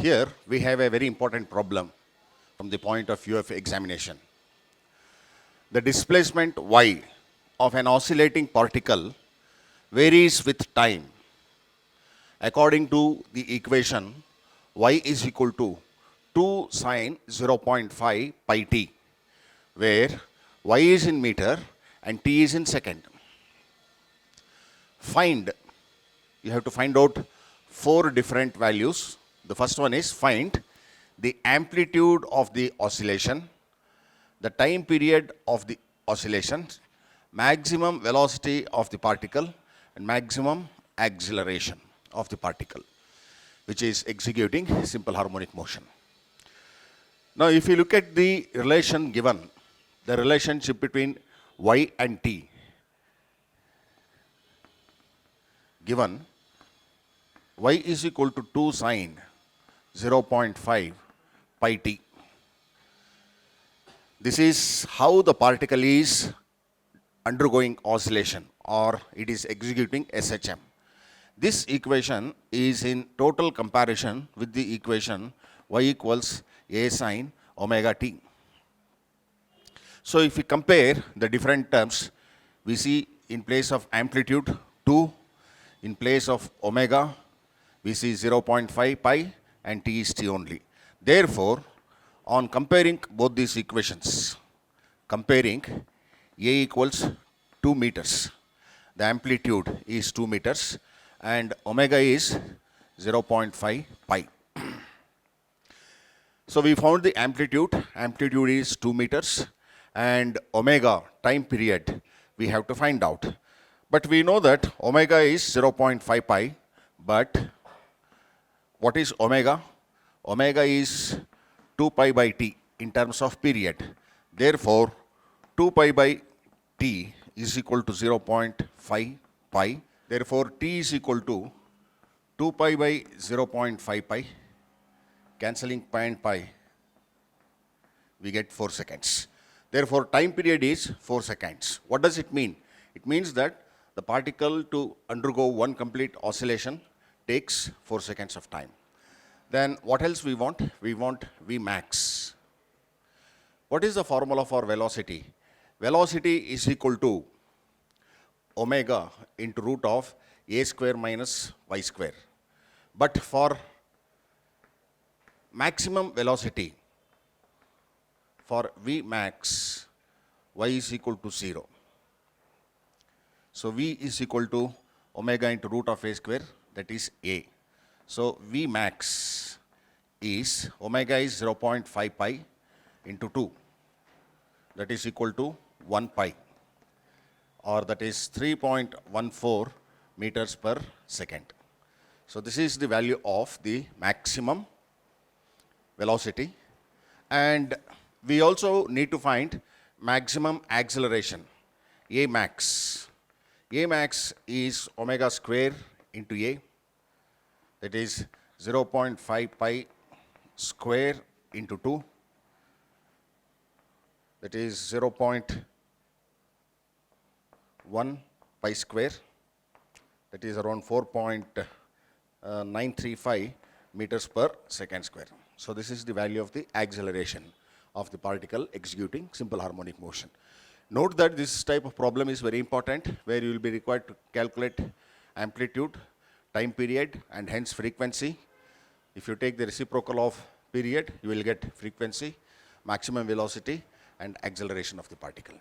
Here we have a very important problem from the point of view of examination. The displacement y of an oscillating particle varies with time according to the equation y is equal to 2 sine 0.5 pi t, where y is in meter and t is in second. You have to find out 4 different values. The first one is find the amplitude of the oscillation, the time period of the oscillation, maximum velocity of the particle, and maximum acceleration of the particle, which is executing simple harmonic motion. Now, if you look at the relation given, the relationship between y and t, given y is equal to 2 sine 0.5 pi t. This is how the particle is undergoing oscillation, or it is executing SHM. This equation is in total comparison with the equation y equals a sine omega t. So if we compare the different terms, we see in place of amplitude 2, in place of omega, we see 0.5 pi and t is t only. Therefore, on comparing both these equations, comparing a equals 2 meters, the amplitude is 2 meters and omega is 0.5 pi. So we found the amplitude is 2 meters, and omega, time period, we have to find out. But we know that omega is 0.5 pi, but what is omega? Omega is 2 pi by t in terms of period. Therefore, 2 pi by t is equal to 0.5 pi. Therefore, t is equal to 2 pi by 0.5 pi. Cancelling pi and pi, we get 4 seconds. Therefore, time period is 4 seconds. What does it mean? It means that the particle to undergo one complete oscillation takes 4 seconds of time. Then what else we want? We want Vmax. What is the formula for velocity? Velocity is equal to omega into root of a square minus y square. But for maximum velocity, for Vmax, y is equal to 0. So V is equal to omega into root of a square, that is a. So Vmax is, omega is 0.5 pi into 2, that is equal to 1 pi, or that is 3.14 meters per second. So this is the value of the maximum velocity, and we also need to find maximum acceleration, A max. A max is omega square into a, that is 0.5 pi square into 2, that is 0.1 pi square, that is around 4.935 meters per second square. So this is the value of the acceleration of the particle executing simple harmonic motion. Note that this type of problem is very important, where you will be required to calculate amplitude, time period, and hence frequency. If you take the reciprocal of period, you will get frequency, maximum velocity, and acceleration of the particle.